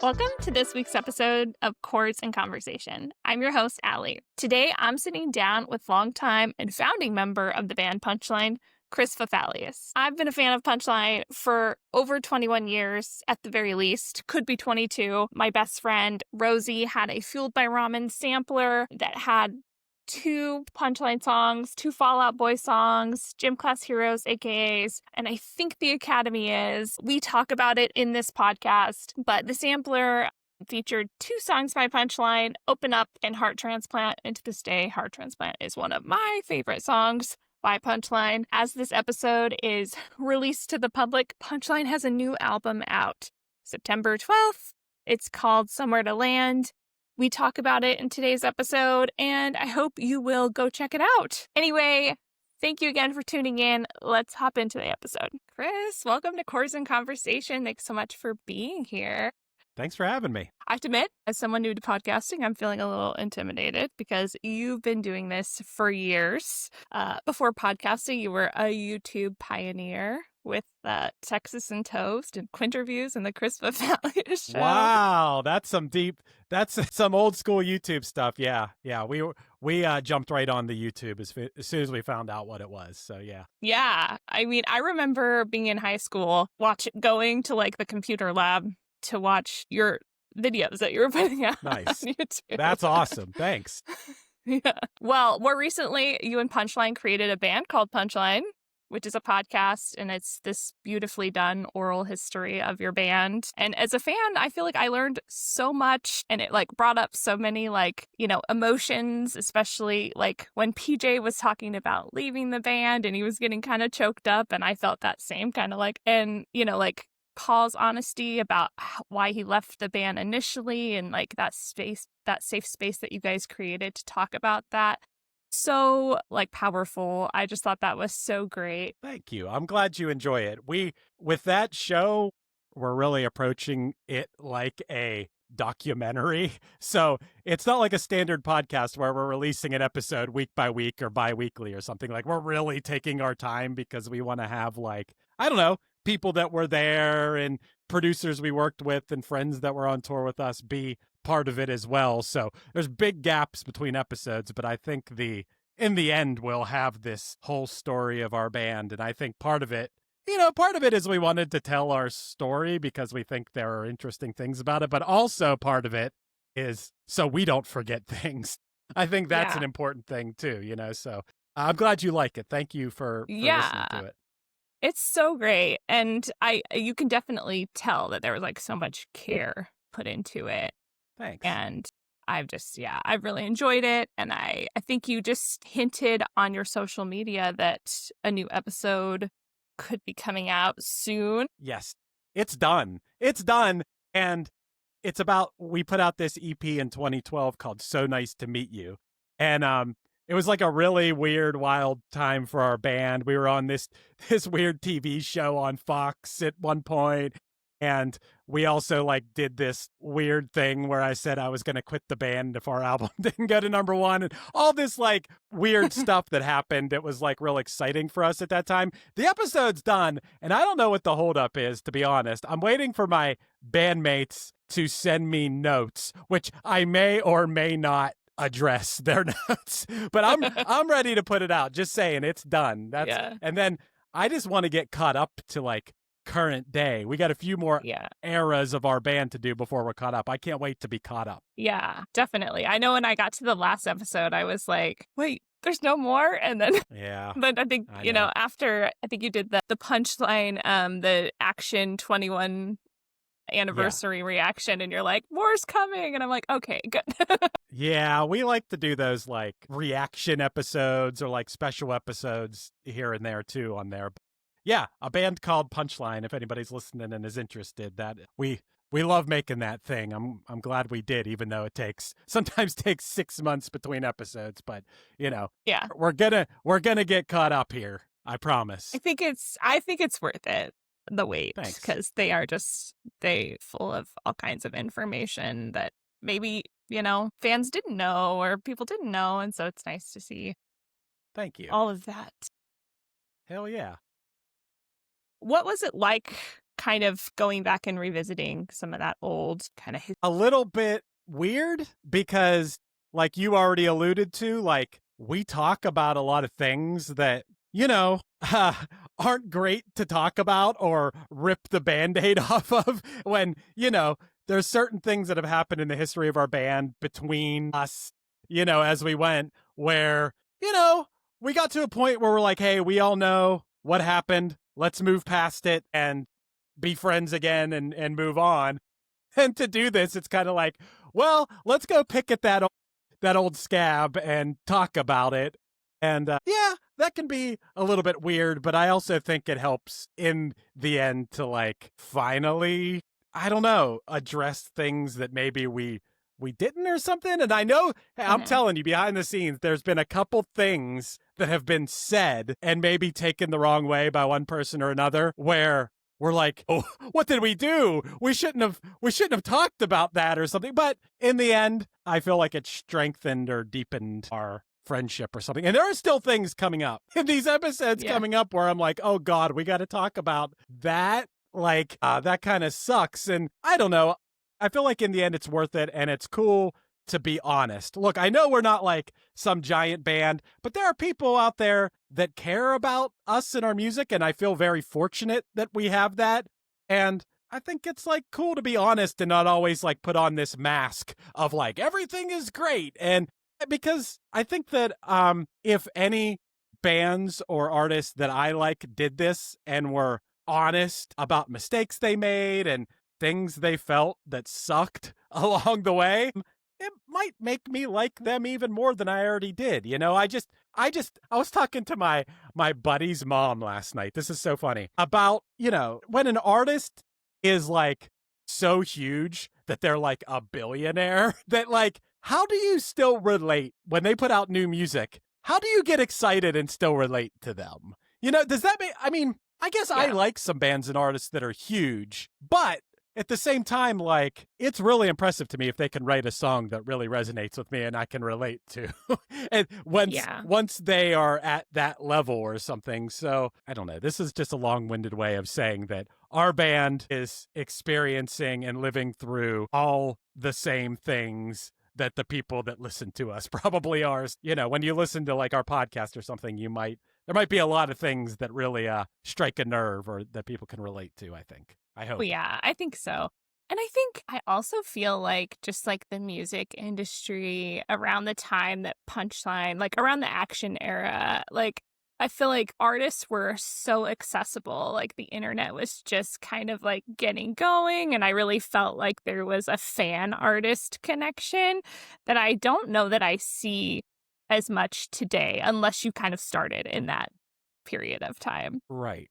Welcome to this week's episode of Chords and Conversation. I'm your host, Allie. Today, I'm sitting down with longtime and founding member of the band Punchline, Chris Fafalios. I've been a fan of Punchline for over 21 years, at the very least. Could be 22. My best friend, Rosie, had a Fueled by Ramen sampler that had 2 Punchline songs, 2 Fall Out Boy songs, Gym Class Heroes, AKAs, and I think the Academy is. We talk about it in this podcast, but the sampler featured 2 songs by Punchline, Open Up and Heart Transplant, and to this day, Heart Transplant is one of my favorite songs by Punchline. As this episode is released to the public, Punchline has a new album out September 12th. It's called Somewhere to Land. We talk about it in today's episode, and I hope you will go check it out. Anyway, thank you again for tuning in. Let's hop into the episode. Chris, welcome to Chords and Conversation. Thanks so much for being here. Thanks for having me. I have to admit, as someone new to podcasting, I'm feeling a little intimidated because you've been doing this for years. Before podcasting, you were a YouTube pioneer with Texas and Toast and Quinterviews and the Chris Fafalios show. Wow, that's some old school YouTube stuff. Yeah. We jumped right on the YouTube as soon as we found out what it was. So yeah. Yeah. I mean, I remember being in high school, going to like the computer lab to watch your videos that you were putting out Nice. on YouTube. That's awesome. Thanks. Yeah. Well, more recently, you and Punchline created A Band Called Punchline, which is a podcast, and it's this beautifully done oral history of your band. And as a fan, I feel like I learned so much, and it like brought up so many emotions, especially like when PJ was talking about leaving the band and he was getting kind of choked up, and I felt that same kind of Paul's honesty about why he left the band initially, and like that safe space that you guys created to talk about that. So powerful. I just thought that was so great. Thank you. I'm glad you enjoy it. With that show, we're really approaching it like a documentary. So it's not like a standard podcast where we're releasing an episode week by week or bi-weekly or something. Like, we're really taking our time because we want to have people that were there and producers we worked with and friends that were on tour with us be part of it as well. So there's big gaps between episodes, but I think in the end, we'll have this whole story of our band. And I think part of it is we wanted to tell our story because we think there are interesting things about it, but also part of it is so we don't forget things. I think that's an important thing too, so I'm glad you like it. Thank you for listening to it. It's so great. And you can definitely tell that there was so much care put into it. Thanks. And I've really enjoyed it. And I think you just hinted on your social media that a new episode could be coming out soon. Yes, it's done. And it's we put out this EP in 2012 called So Nice to Meet You. And it was like a really weird, wild time for our band. We were on this weird TV show on Fox at one point. And we also did this weird thing where I said I was going to quit the band if our album didn't go to #1, and all this weird stuff that happened. It was real exciting for us at that time. The episode's done, and I don't know what the holdup is, to be honest. I'm waiting for my bandmates to send me notes, which I may or may not address their notes, but I'm ready to put it out. Just saying, it's done. And then I just want to get caught up to current day. We got a few more eras of our band to do before we're caught up. I can't wait to be caught up. Yeah, definitely. I know when I got to the last episode, I was like, wait, there's no more? And then but I think, after I think you did the Punchline, the Action 21 anniversary reaction, and you're like, more's coming, and I'm like, okay, good. Yeah, we like to do those reaction episodes or special episodes here and there too on there. Yeah, A Band Called Punchline, if anybody's listening and is interested, that we love making that thing. I'm glad we did, even though it sometimes takes 6 months between episodes, but we're gonna get caught up here. I promise. I think it's worth it, the wait, because they are they full of all kinds of information that maybe fans didn't know or people didn't know, and so it's nice to see. Thank you. All of that. Hell yeah. What was it like kind of going back and revisiting some of that old kind of A little bit weird because, like you already alluded to, like we talk about a lot of things that, you know, aren't great to talk about or rip the Band-Aid off of when, you know, there's certain things that have happened in the history of our band between us, you know, as we went, where, you know, we got to a point where we're like, hey, we all know what happened. Let's move past it and be friends again and move on. And to do this, it's kind of like, well, let's go pick at that old scab and talk about it. And yeah, that can be a little bit weird, but I also think it helps in the end to like finally, I don't know, address things that maybe we didn't or something. And I know, I'm telling you, behind the scenes, there's been a couple things that have been said and maybe taken the wrong way by one person or another where we're like, oh, what did we do? We shouldn't have talked about that or something. But in the end, I feel like it strengthened or deepened our friendship or something. And there are still things coming up in these episodes coming up where I'm like, oh God, we got to talk about that. Like, that kind of sucks. And I don't know. I feel like in the end, it's worth it. And it's cool to be honest. Look, I know we're not like some giant band, but there are people out there that care about us and our music. And I feel very fortunate that we have that. And I think it's like cool to be honest and not always like put on this mask of like, everything is great. And because I think that if any bands or artists that I like did this and were honest about mistakes they made and things they felt that sucked along the way, it might make me like them even more than I already did. You know, I was talking to my buddy's mom last night. This is so funny about, you know, when an artist is like so huge that they're like a billionaire that like, how do you still relate when they put out new music? How do you get excited and still relate to them? You know, does that make, I mean, I guess I like some bands and artists that are huge, but at the same time, like, it's really impressive to me if they can write a song that really resonates with me and I can relate to. And once they are at that level or something. So, I don't know. This is just a long-winded way of saying that our band is experiencing and living through all the same things that the people that listen to us probably are. You know, when you listen to like our podcast or something, there might be a lot of things that really strike a nerve or that people can relate to, I think. I hope. Well, yeah, I think so. And I think I also feel like just like the music industry around the time that Punchline, like around the Action era, like I feel like artists were so accessible. Like the internet was just kind of like getting going. And I really felt like there was a fan artist connection that I don't know that I see as much today, unless you kind of started in that period of time. Right.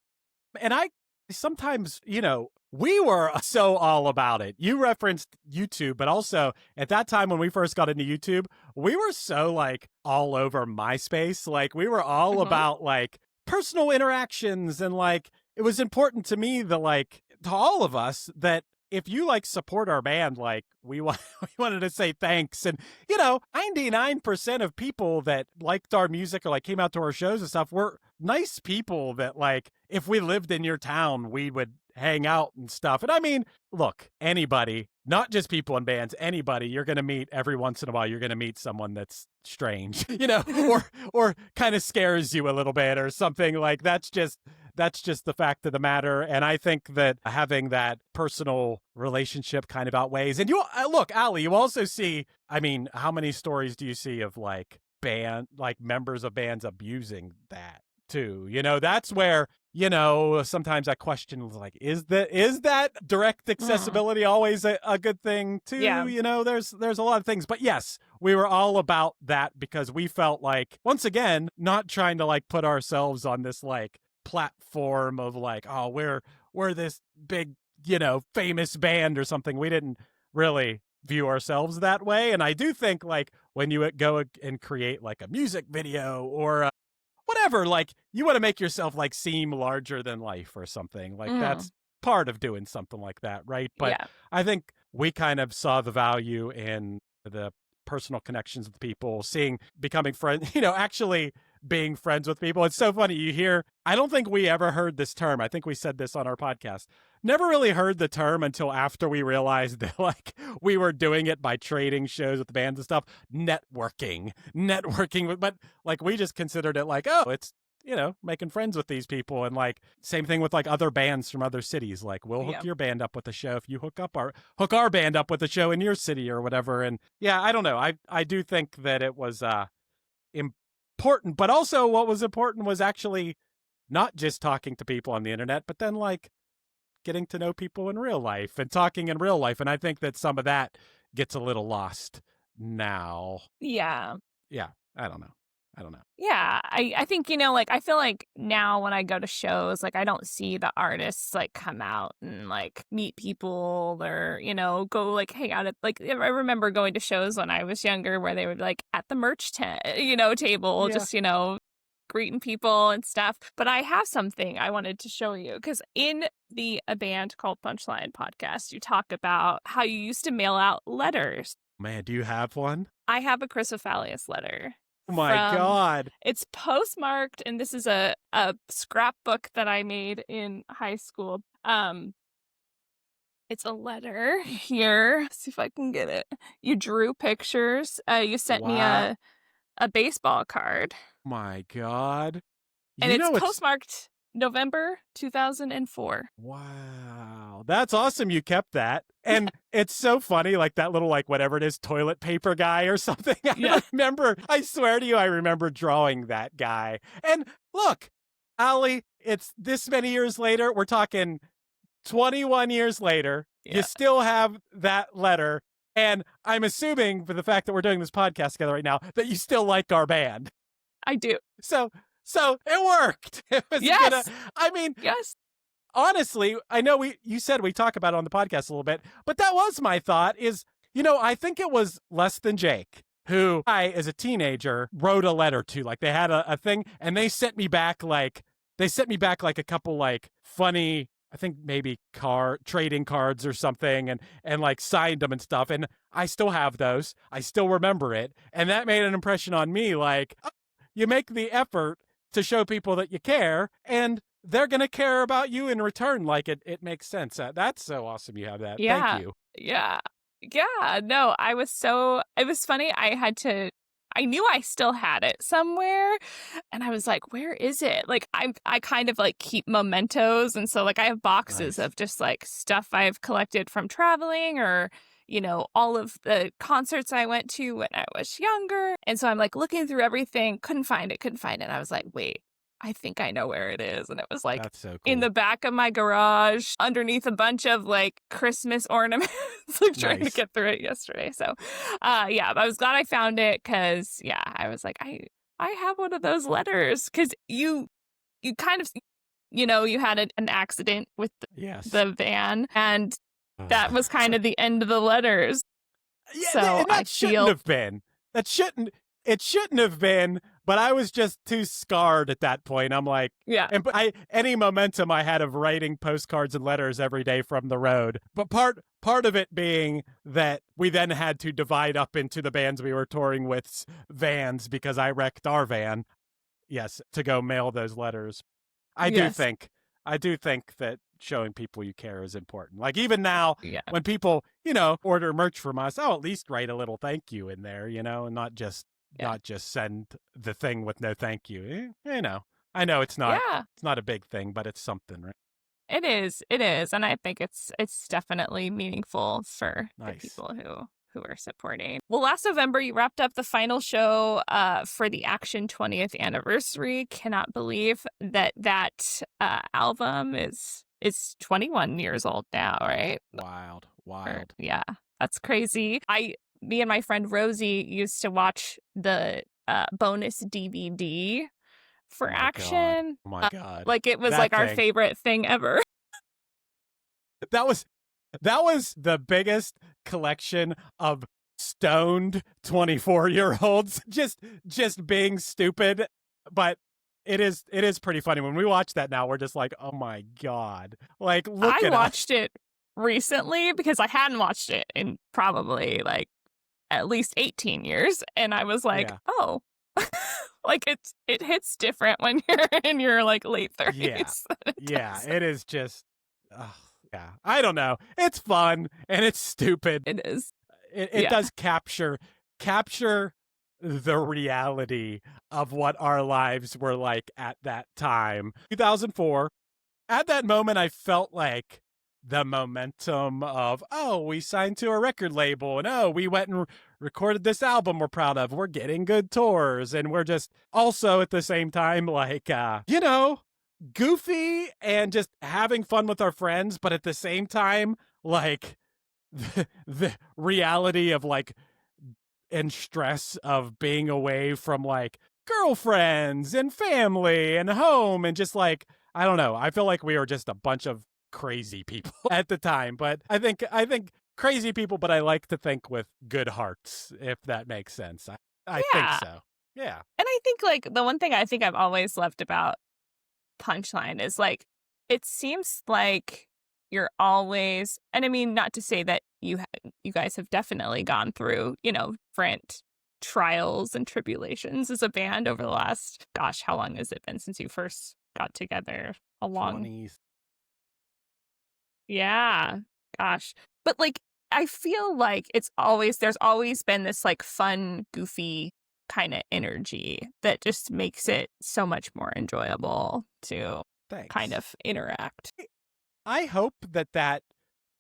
And I sometimes, you know, we were so all about it. You referenced YouTube, but also at that time when we first got into YouTube, we were so like all over MySpace. Like we were all about like personal interactions and like it was important to me that like to all of us that if you like support our band, like we wanted to say thanks. And, you know, 99% of people that liked our music or like came out to our shows and stuff were nice people that like, if we lived in your town, we would hang out and stuff. And I mean, look, anybody, not just people in bands, anybody you're going to meet every once in a while, you're going to meet someone that's strange, you know, or kind of scares you a little bit or something like that's just the fact of the matter. And I think that having that personal relationship kind of outweighs. And you look, Allie, you also see, I mean, how many stories do you see of like members of bands abusing that too? You know, that's where, you know, sometimes I question like, is that direct accessibility always a good thing too? Yeah. You know, there's a lot of things, but yes, we were all about that because we felt like, once again, not trying to like put ourselves on this like platform of like, oh, we're this big, you know, famous band or something. We didn't really view ourselves that way. And I do think like when you go and create like a music video or whatever, like you want to make yourself like seem larger than life or something like that's part of doing something like that. Right. But I think we kind of saw the value in the personal connections with people, becoming friends, you know, actually being friends with people. It's so funny. You hear, I don't think we ever heard this term. I think we said this on our podcast. Never really heard the term until after we realized that like we were doing it by trading shows with the bands and stuff. Networking. But like we just considered it like, oh, it's, making friends with these people. And like same thing with like other bands from other cities. Like we'll hook your band up with a show if you hook our band up with a show in your city or whatever. And yeah, I don't know. I do think that it was important, but also what was important was actually not just talking to people on the internet, but then like getting to know people in real life and talking in real life. And I think that some of that gets a little lost now. Yeah. Yeah. I don't know. Yeah, I think, like, I feel like now when I go to shows, like, I don't see the artists, like, come out and, like, meet people or, go, like, hang out at, like, I remember going to shows when I was younger where they would, like, at the merch tent, table, just, greeting people and stuff. But I have something I wanted to show you because in the A Band Called Punchline podcast, you talk about how you used to mail out letters. Man, do you have one? I have a Chris Fafalios letter. Oh my God. It's postmarked, and this is a scrapbook that I made in high school. It's a letter here. Let's see if I can get it. You drew pictures. You sent me a baseball card. My God. And it's postmarked November 2004. Wow. That's awesome you kept that. And it's so funny, like that little, like, whatever it is, toilet paper guy or something. I swear to you, I remember drawing that guy. And look, Allie, it's this many years later. We're talking 21 years later. Yeah. You still have that letter. And I'm assuming, for the fact that we're doing this podcast together right now, that you still like our band. I do. So it worked. It was yes. Yes. Honestly, I know you said we talk about it on the podcast a little bit, but that was my thought is, I think it was Less Than Jake who I, as a teenager, wrote a letter to. Like they had a thing and they sent me back like a couple like funny, I think maybe trading cards or something and like signed them and stuff. And I still have those. I still remember it. And that made an impression on me. Like, you make the effort to show people that you care and they're going to care about you in return. Like it makes sense. That's so awesome you have that. Yeah. Thank you. Yeah. Yeah. No, it was funny. I knew I still had it somewhere and I was like, where is it? Like I kind of like keep mementos. And so like I have boxes of just like stuff I've collected from traveling or, all of the concerts I went to when I was younger. And so I'm like looking through everything, couldn't find it. And I was like, wait, I think I know where it is. And it was like That's so cool. In the back of my garage underneath a bunch of like Christmas ornaments, like trying to get through it yesterday. So I was glad I found it because I was like, I have one of those letters because you kind of, you had an accident with the van and that was kind of the end of the letters. Yeah, so and that shouldn't have been. It shouldn't have been, but I was just too scarred at that point. I'm like, and any momentum I had of writing postcards and letters every day from the road. But part of it being that we then had to divide up into the bands we were touring with vans because I wrecked our van. Yes, to go mail those letters. I do think that showing people you care is important. Like even now, when people, order merch from us, I'll at least write a little thank you in there, and not just send the thing with no thank you. I know it's not a big thing, but it's something, right? It is. And I think it's definitely meaningful for the people who are supporting. Well, last November, you wrapped up the final show for the Action 20th anniversary. Cannot believe that album is 21 years old now, right? Wild. Yeah, that's crazy. Me and my friend Rosie used to watch the bonus DVD for Action. Oh my God. Like it was our favorite thing ever. That was the biggest collection of stoned 24-year-olds just being stupid. But it is pretty funny. When we watch that now, we're just like, oh my God. Like, look I watched it recently because I hadn't watched it in probably like at least 18 years. And I was like, oh, Like it hits different when you're in your like late Yeah. 30s. Yeah. It is just, ugh, yeah. I don't know. It's fun and it's stupid. It is. It Yeah. does capture the reality of what our lives were like at that time. 2004, at that moment, I felt like the momentum of, oh, we signed to a record label, and oh, we went and recorded this album we're proud of. We're getting good tours, and we're just also at the same time like, goofy and just having fun with our friends, but at the same time, like the reality of like and stress of being away from like girlfriends and family and home and just like I don't know. I feel like we were just a bunch of crazy people at the time, but I think crazy people, but I like to think with good hearts, if that makes sense. I think Yeah. so. Yeah. And I think like the one thing I think I've always loved about Punchline is like it seems like you're always, and I mean not to say that you guys have definitely gone through, different trials and tribulations as a band over the last, gosh, how long has it been since you first got together? A long 20s. Yeah. Gosh. But like I feel like there's always been this like fun, goofy kind of energy that just makes it so much more enjoyable to kind Thanks. of interact. I hope that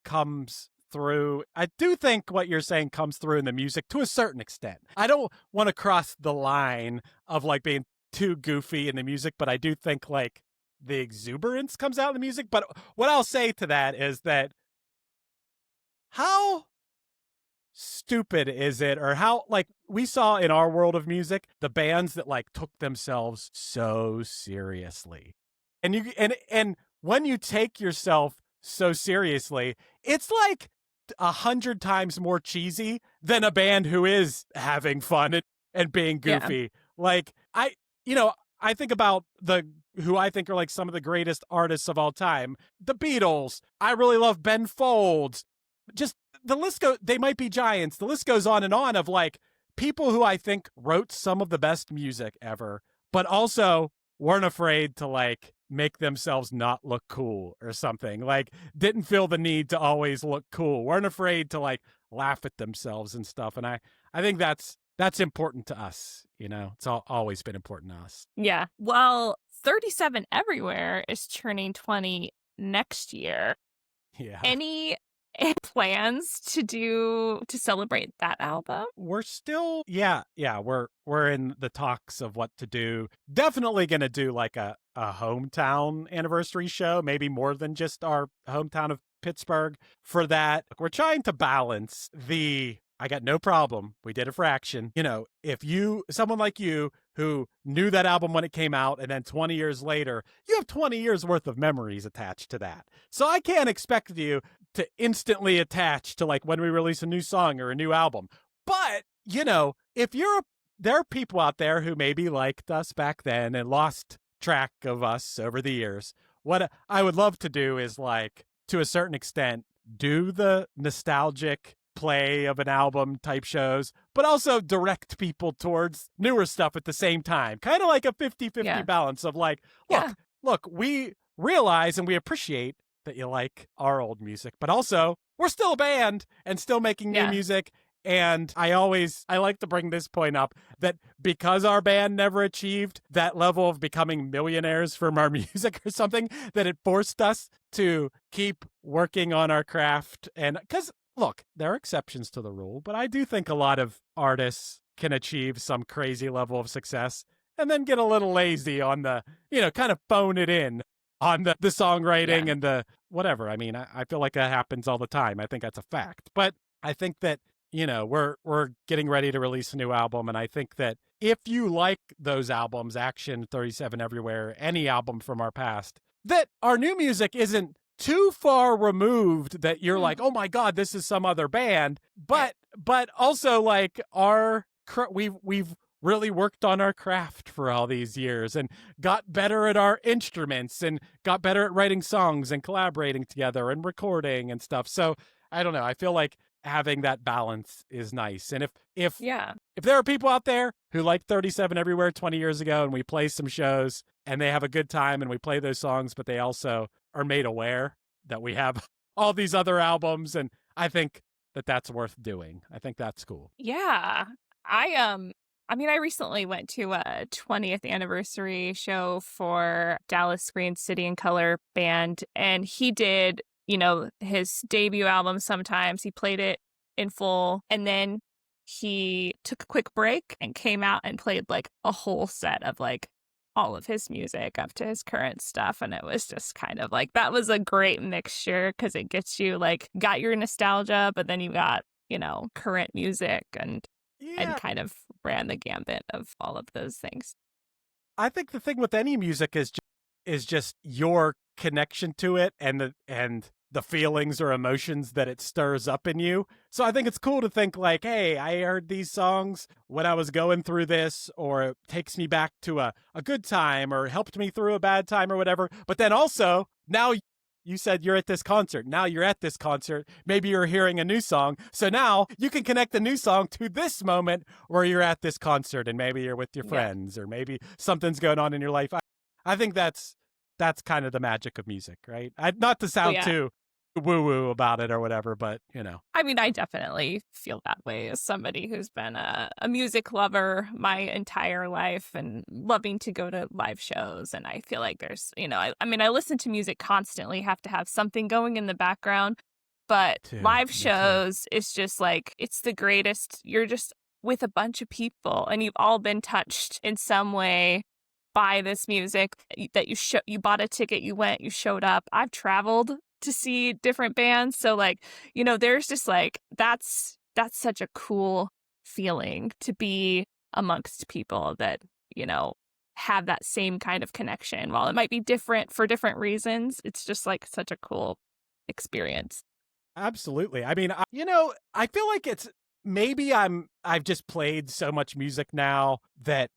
comes through. I do think what you're saying comes through in the music to a certain extent. I don't want to cross the line of like being too goofy in the music, but I do think like the exuberance comes out in the music. But what I'll say to that is that how stupid is it, or how like we saw in our world of music the bands that like took themselves so seriously, and and when you take yourself so seriously, it's like 100 times more cheesy than a band who is having fun and being Yeah. goofy. Like I think about the who I think are like some of the greatest artists of all time, the Beatles. I really love Ben Folds. Just the list goes, they might be giants. The list goes on and on of like people who I think wrote some of the best music ever, but also weren't afraid to like make themselves not look cool or something. Like didn't feel the need to always look cool. Weren't afraid to like laugh at themselves and stuff. And I think that's important to us. It's always been important to us. Yeah. Well, 37 Everywhere is turning 20 next year. Yeah. Any plans to celebrate that album? We're still we're in the talks of what to do. Definitely gonna do like a hometown anniversary show, maybe more than just our hometown of Pittsburgh for that. We're trying to balance I got no problem. We did a fraction. If someone like you who knew that album when it came out and then 20 years later, you have 20 years worth of memories attached to that. So I can't expect you to instantly attach to like when we release a new song or a new album. But, if there are people out there who maybe liked us back then and lost track of us over the years. What I would love to do is like, to a certain extent, do the nostalgic play of an album type shows, but also direct people towards newer stuff at the same time. Kind of like a 50-50 balance of like, look, we realize and we appreciate that you like our old music, but also we're still a band and still making new music. And I like to bring this point up that because our band never achieved that level of becoming millionaires from our music or something, that it forced us to keep working on our craft. And because look, there are exceptions to the rule, but I do think a lot of artists can achieve some crazy level of success and then get a little lazy on the, kind of phone it in on the songwriting and the whatever. I mean, I feel like that happens all the time. I think that's a fact. But I think that, we're getting ready to release a new album. And I think that if you like those albums, Action, 37 Everywhere, any album from our past, that our new music isn't too far removed that you're like, oh my God, this is some other band. But also like we've really worked on our craft for all these years and got better at our instruments and got better at writing songs and collaborating together and recording and stuff. So I don't know. I feel like having that balance is nice. And if Yeah. if there are people out there who like 37 Everywhere 20 years ago and we play some shows and they have a good time and we play those songs, but they also are made aware that we have all these other albums, and I think that that's worth doing. I think that's cool. Yeah. I recently went to a 20th anniversary show for Dallas Green City and Color band, and he did, his debut album sometimes. He played it in full, and then he took a quick break and came out and played like a whole set of like all of his music up to his current stuff. And it was just kind of like, that was a great mixture because it gets you like, got your nostalgia, but then you got, current music and kind of ran the gambit of all of those things. I think the thing with any music is just your connection to it and the feelings or emotions that it stirs up in you. So I think it's cool to think like, hey, I heard these songs when I was going through this, or it takes me back to a good time or helped me through a bad time or whatever. But then also, now you said you're at this concert. Now you're at this concert. Maybe you're hearing a new song. So now you can connect the new song to this moment where you're at this concert and maybe you're with your friends or maybe something's going on in your life. I think that's kind of the magic of music, right? Not to sound too woo-woo about it or whatever, but, I definitely feel that way as somebody who's been a music lover my entire life and loving to go to live shows. And I feel like there's, I listen to music constantly, have to have something going in the background, but live shows is just like, it's the greatest. You're just with a bunch of people and you've all been touched in some way by this music that you bought a ticket, you went, you showed up. I've traveled to see different bands. So like, there's just like, that's such a cool feeling to be amongst people that, have that same kind of connection. While it might be different for different reasons, it's just like such a cool experience. Absolutely. I feel like it's maybe I've just played so much music now that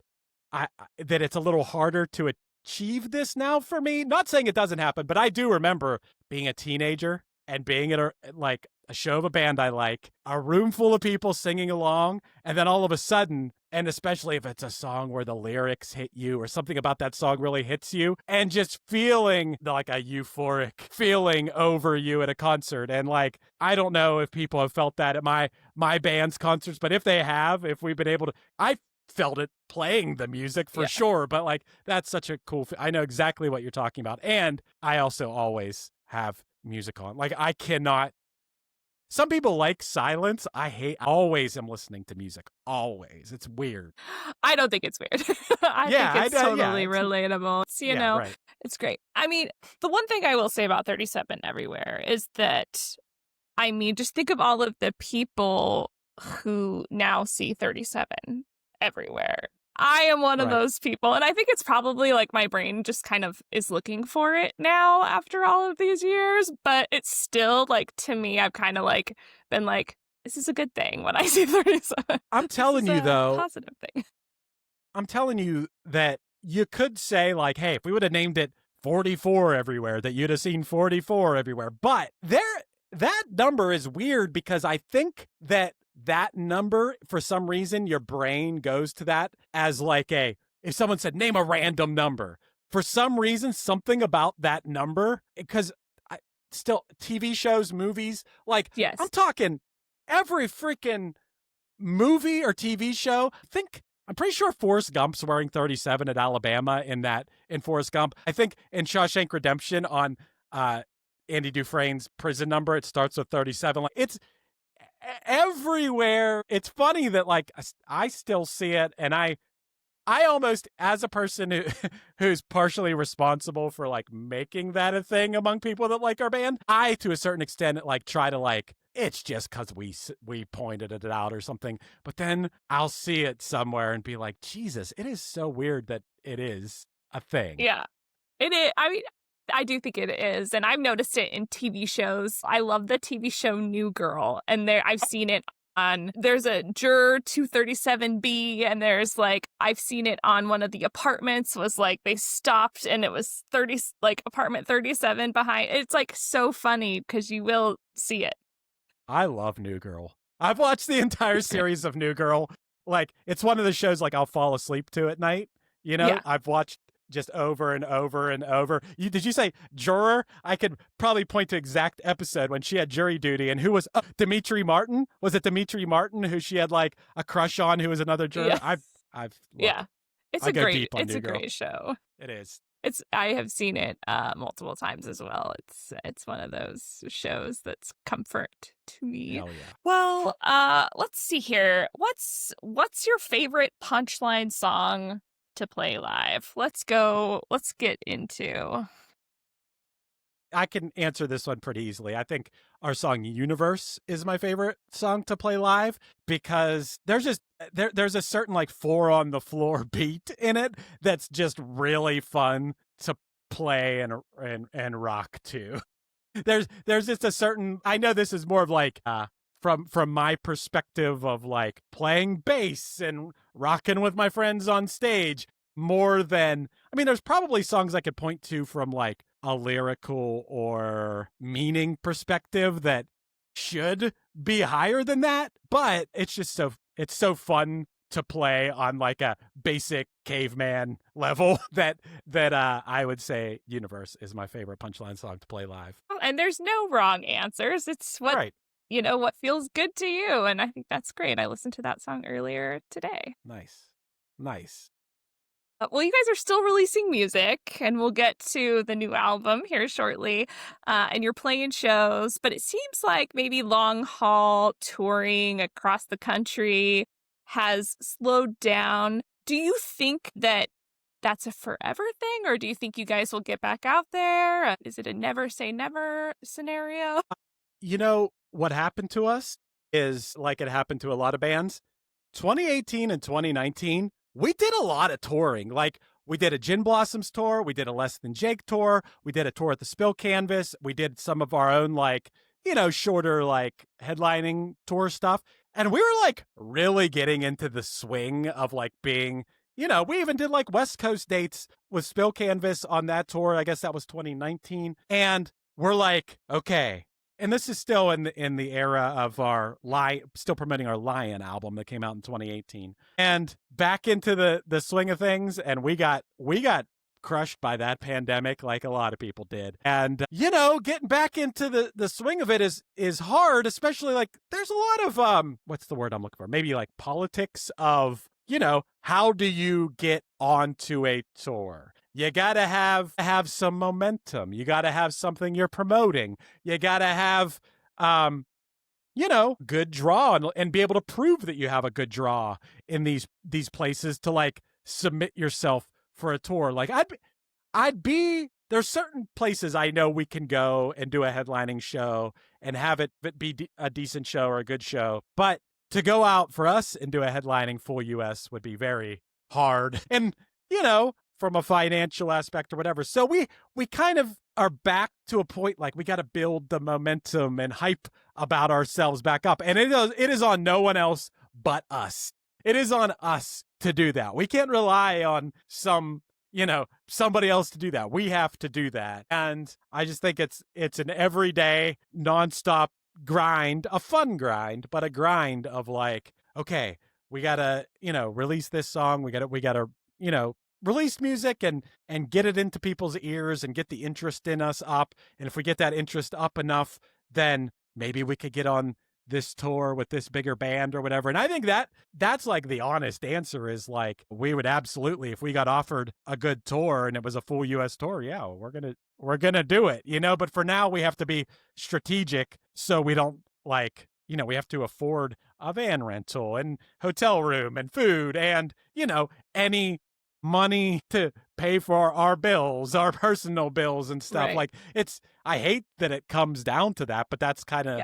that it's a little harder to achieve this now for me. Not saying it doesn't happen, but I do remember being a teenager and being at a show of a band I like, a room full of people singing along, and then all of a sudden, and especially if it's a song where the lyrics hit you or something about that song really hits you, and just feeling like a euphoric feeling over you at a concert. And like, I don't know if people have felt that at my band's concerts, but if they have, if we've been able to, I felt it playing the music for sure. But like, that's such a cool, I know exactly what you're talking about. And I also always have music on. Like, I cannot, some people like silence. I always am listening to music. Always. It's weird. I don't think it's weird. I think it's totally relatable. It's, right. It's great. The one thing I will say about 37 Everywhere is that, just think of all of the people who now see 37 Everywhere. I am one of those people, and I think it's probably like my brain just kind of is looking for it now after all of these years, but it's still like, to me, I've kind of like been like, this is a good thing when I see 37. I'm telling you though, positive thing. I'm telling you that you could say like, hey, if we would have named it 44 Everywhere, that you'd have seen 44 Everywhere. But that number is weird because I think that number, for some reason, your brain goes to that as like if someone said, name a random number. For some reason, something about that number, because still TV shows, movies, like, yes. I'm talking every freaking movie or TV show. I'm pretty sure Forrest Gump's wearing 37 at Alabama in Forrest Gump. I think in Shawshank Redemption on Andy Dufresne's prison number, it starts with 37. Like, it's everywhere. It's funny that like I still see it, and I almost, as a person who's partially responsible for like making that a thing among people that like our band, I to a certain extent like try to like, it's just because we pointed it out or something, but then I'll see it somewhere and be like, Jesus, it is so weird that it is a thing. Yeah, it is. I do think it is, and I've noticed it in TV shows. I love the TV show New Girl, and I've seen it on, there's a Juror 237B, and there's like, I've seen it on one of the apartments, was like, they stopped, and it was apartment 37 behind. It's like so funny, because you will see it. I love New Girl. I've watched the entire series of New Girl. Like, it's one of the shows like I'll fall asleep to at night. You know, Yeah. I've watched just over and over and over. Did you say juror? I could probably point to exact episode when she had jury duty and who was Dimitri Martin? Was it Dimitri Martin who she had like a crush on who was another juror? Yes. I've look, Yeah. It's I a go great deep on it's New a Girl. great show. It is. I have seen it multiple times as well. It's one of those shows that's comfort to me. Hell yeah. Well, let's see here. What's your favorite Punchline song to play live? Let's get into. I can answer this one pretty easily. I think our song Universe is my favorite song to play live because there's a certain like 4 on the floor beat in it that's just really fun to play and rock to. There's just a certain, I know this is more of like from my perspective of like playing bass and rocking with my friends on stage more than, I mean, there's probably songs I could point to from like a lyrical or meaning perspective that should be higher than that, but it's so fun to play on like a basic caveman level that I would say Universe is my favorite Punchline song to play live. And there's no wrong answers. It's what Right. what feels good to you, and I think that's great. I listened to that song earlier today. Nice. Well, you guys are still releasing music, and we'll get to the new album here shortly. And you're playing shows, but it seems like maybe long haul touring across the country has slowed down. Do you think that that's a forever thing, or do you think you guys will get back out there? Is it a never say never scenario? You know, what happened to us is like it happened to a lot of bands. 2018 and 2019, we did a lot of touring. Like, we did a Gin Blossoms tour, we did a Less Than Jake tour, we did a tour at the Spill Canvas, we did some of our own, like, shorter, like, headlining tour stuff. And we were, like, really getting into the swing of, like, being, we even did, like, West Coast dates with Spill Canvas on that tour. I guess that was 2019. And we're like, okay. And this is still in the era of our still promoting our Lion album that came out in 2018, and back into the swing of things. And we got crushed by that pandemic, like a lot of people did. And getting back into the swing of it is hard, especially like there's a lot of what's the word I'm looking for? Maybe like politics of how do you get onto a tour? You gotta have some momentum. You gotta have something you're promoting. You gotta have, good draw and be able to prove that you have a good draw in these places to like submit yourself for a tour. Like there's certain places I know we can go and do a headlining show and have it be a decent show or a good show. But to go out for us and do a headlining full US would be very hard. And, from a financial aspect or whatever. So we kind of are back to a point like we got to build the momentum and hype about ourselves back up. And it is on no one else but us. It is on us to do that. We can't rely on somebody else to do that. We have to do that. And I just think it's an everyday nonstop grind, a fun grind, but a grind of like, okay, we got to, release this song. We got to, release music and get it into people's ears and get the interest in us up. And if we get that interest up enough, then maybe we could get on this tour with this bigger band or whatever. And I think that's like the honest answer is like, we would absolutely, if we got offered a good tour and it was a full US tour, yeah, we're going to do it, but for now we have to be strategic so we don't like, we have to afford a van rental and hotel room and food and, any money to pay for our bills, our personal bills and stuff. Right. Like I hate that it comes down to that, but that's kind of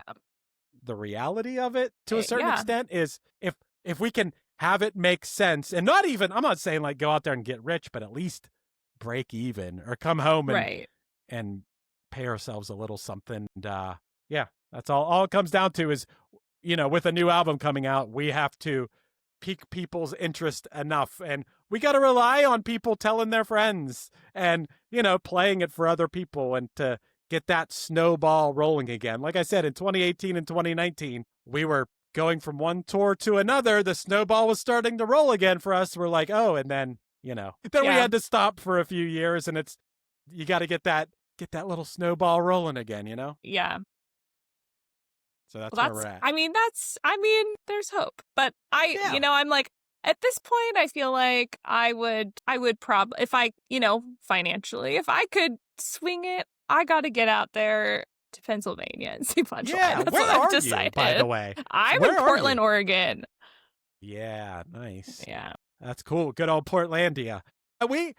the reality of it to a certain extent is if we can have it make sense and not even, I'm not saying like go out there and get rich, but at least break even or come home and pay ourselves a little something. And that's all it comes down to is, with a new album coming out, we have to pique people's interest enough, and we got to rely on people telling their friends and playing it for other people and to get that snowball rolling again. Like I said, in 2018 and 2019, we were going from one tour to another. The snowball was starting to roll again for us. We're like, oh, and then, then we had to stop for a few years, and you got to get that little snowball rolling again, Yeah. So that's where we're at. There's hope. But I'm like, at this point, I feel like I would probably, if I, financially, if I could swing it, I got to get out there to Pennsylvania and see Punchline. Yeah, that's where what I've are decided. you, by the way? I'm in Portland, Oregon. Yeah, nice. Yeah. That's cool. Good old Portlandia. We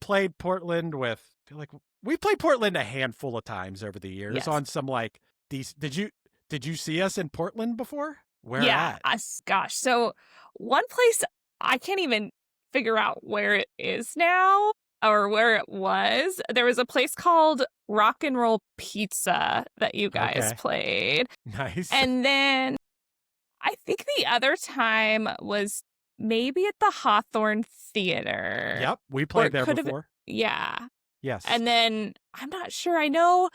played Portland with, I feel like we played Portland a handful of times over the years on some like these. Did you see us in Portland before? Where at? Gosh. So one place I can't even figure out where it is now or where it was. There was a place called Rock and Roll Pizza that you guys played. Nice. And then I think the other time was maybe at the Hawthorne Theater. Yep, we played there before. Yeah. Yes. And then I'm not sure. I know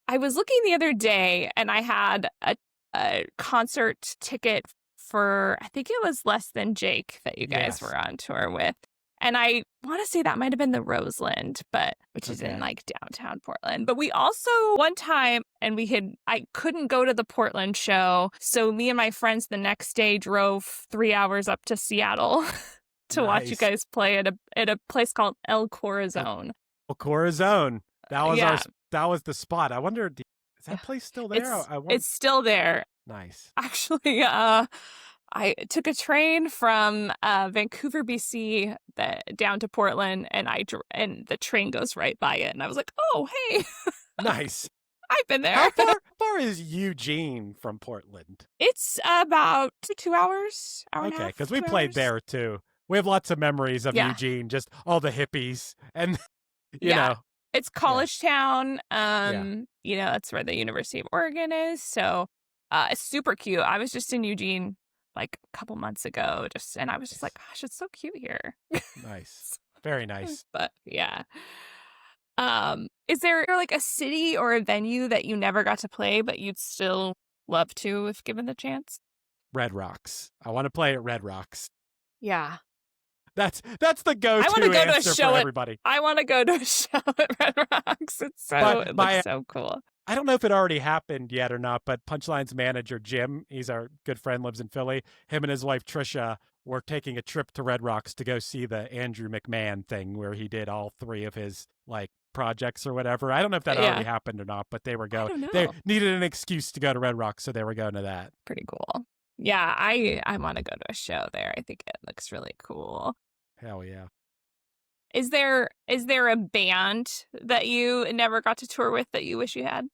I was looking the other day and I had a concert ticket for, I think it was Less Than Jake that you guys were on tour with. And I want to say that might have been the Roseland, which is in like downtown Portland. But we also one time, and I couldn't go to the Portland show. So me and my friends the next day drove 3 hours up to Seattle to watch you guys play at a place called El Corazon. El Corazon. That was the spot. I wonder, is that place still there? It's still there. Nice. Actually, I took a train from Vancouver, BC, down to Portland, and the train goes right by it. And I was like, oh, hey. Nice. I've been there. How far is Eugene from Portland? It's about 2 hours. Okay, because we played there too. We have lots of memories of Eugene, just all the hippies and, you know. It's college town. That's where the University of Oregon is. So it's super cute. I was just in Eugene like a couple months ago, and I was just like, gosh, it's so cute here. Nice. Very nice. But yeah. Is there like a city or a venue that you never got to play, but you'd still love to if given the chance? Red Rocks. I want to play at Red Rocks. Yeah. That's the go-to answer for everybody. I want to go to a show at Red Rocks. It looks so cool. I don't know if it already happened yet or not, but Punchline's manager, Jim, he's our good friend, lives in Philly. Him and his wife, Trisha, were taking a trip to Red Rocks to go see the Andrew McMahon thing where he did all three of his projects or whatever. I don't know if that already happened or not, but they were going. They needed an excuse to go to Red Rocks, so they were going to that. Pretty cool. Yeah, I want to go to a show there. I think it looks really cool. Hell yeah. Is there a band that you never got to tour with that you wish you had?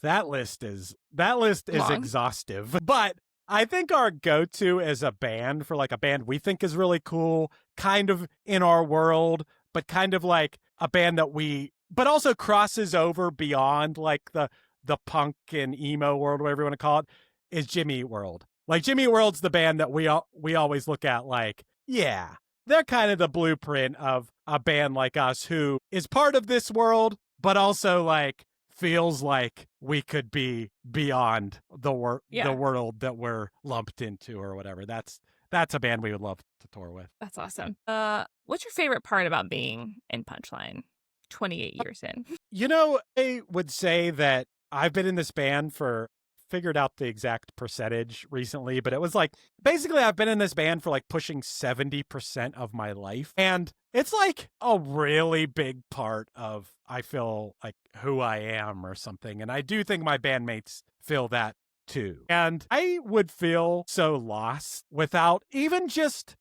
That list is exhaustive, but I think our go-to as a band for like a band we think is really cool, kind of in our world, but kind of like a band that but also crosses over beyond like the punk and emo world, whatever you want to call it, is Jimmy Eat World. Like Jimmy Eat World's the band that we always look at like, yeah, they're kind of the blueprint of a band like us who is part of this world, but also like feels like we could be beyond the world that we're lumped into or whatever. That's a band we would love to tour with. That's awesome. What's your favorite part about being in Punchline 28 years in? I would say that I've been in this band figured out the exact percentage recently, but it was like, basically I've been in this band for like pushing 70% of my life. And it's like a really big part of, I feel like, who I am or something. And I do think my bandmates feel that too. And I would feel so lost without even just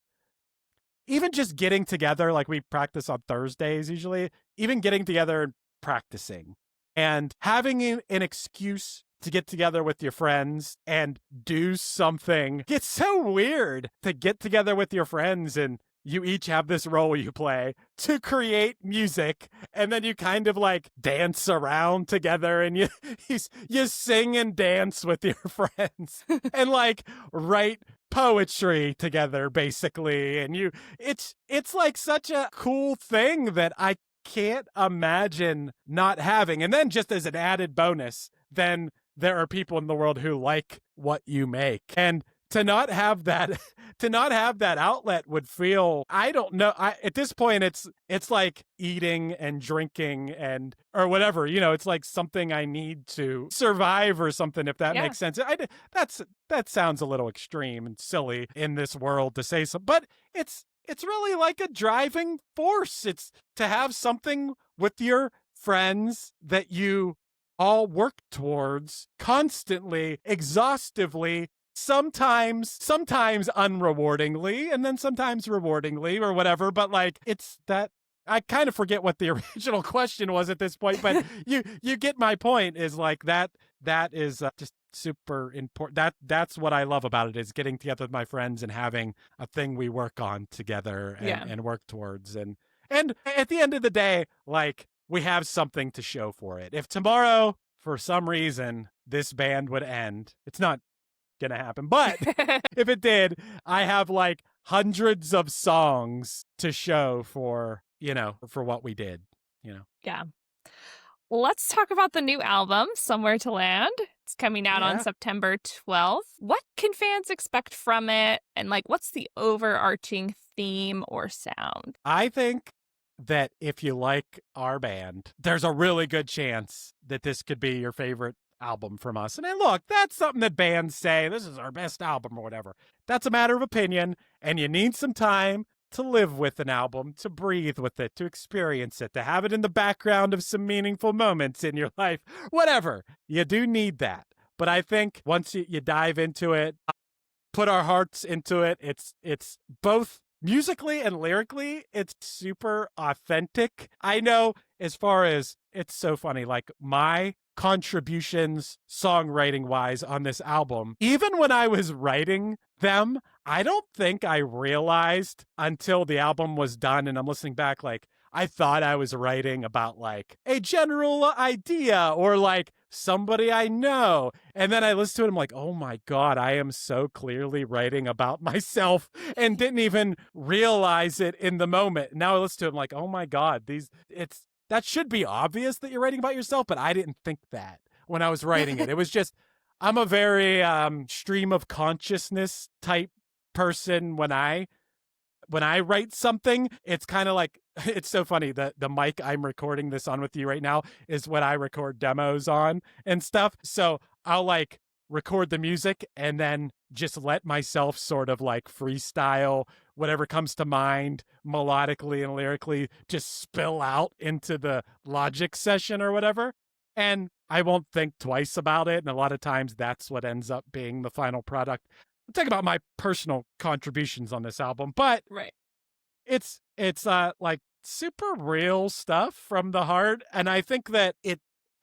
getting together. Like we practice on Thursdays usually, even getting together and practicing and having an excuse to get together with your friends and do something. It's so weird to get together with your friends and you each have this role you play to create music, and then you kind of like dance around together and you sing and dance with your friends and like write poetry together basically, and it's like such a cool thing that I can't imagine not having. And then just as an added bonus, then there are people in the world who like what you make. And to not have that to not have that outlet would feel, I don't know, at this point it's like eating and drinking and or whatever, it's like something I need to survive or something, if that makes sense. That sounds a little extreme and silly in this world to say so, but it's really like a driving force. It's to have something with your friends that you all work towards constantly, exhaustively, sometimes unrewardingly, and then sometimes rewardingly or whatever. But like, it's that, I kind of forget what the original question was at this point, but you get my point. Is like that is just super important. That's what I love about it, is getting together with my friends and having a thing we work on together and work towards. And at the end of the day, like, we have something to show for it. If tomorrow, for some reason, this band would end, it's not gonna happen, but if it did, I have like hundreds of songs to show for what we did. Yeah. Let's talk about the new album, Somewhere to Land. It's coming out on September 12th. What can fans expect from it? And like, what's the overarching theme or sound? I think that if you like our band, there's a really good chance that this could be your favorite album from us. And then look, that's something that bands say, this is our best album or whatever. That's a matter of opinion, and you need some time to live with an album, to breathe with it, to experience it, to have it in the background of some meaningful moments in your life, whatever. You do need that. But I think once you dive into it, put our hearts into it, it's both musically and lyrically, it's super authentic. I know, as far as, it's so funny, like my contributions songwriting wise on this album, even when I was writing them, I don't think I realized until the album was done and I'm listening back, like, I thought I was writing about like a general idea or like somebody I know. And then I listened to it, I'm like, oh my God, I am so clearly writing about myself and didn't even realize it in the moment. Now I listen to it, I'm like, oh my God, that should be obvious that you're writing about yourself, but I didn't think that when I was writing it. It was just, I'm a very stream of consciousness type person. When I write something, it's kind of like, it's so funny that the mic I'm recording this on with you right now is what I record demos on and stuff. So I'll like record the music and then just let myself sort of like freestyle whatever comes to mind melodically and lyrically, just spill out into the Logic session or whatever. And I won't think twice about it. And a lot of times that's what ends up being the final product. I'm talking about my personal contributions on this album, but right, it's like super real stuff from the heart. And I think that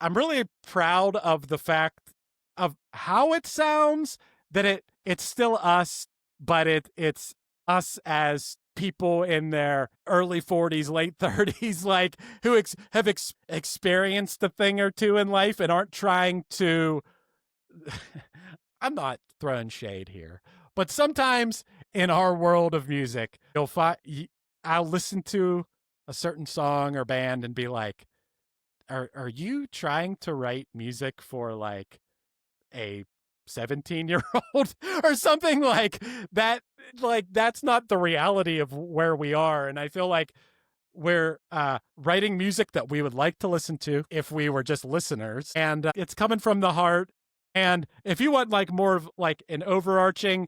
I'm really proud of the fact of how it sounds, that it's still us, but it's us as people in their early 40s, late 30s, like who have experienced a thing or two in life and aren't trying to I'm not throwing shade here, but sometimes in our world of music, I'll listen to a certain song or band and be like, are you trying to write music for like a 17-year-old or something like that? Like, that's not the reality of where we are. And I feel like we're writing music that we would like to listen to if we were just listeners, and it's coming from the heart. And if you want like more of like an overarching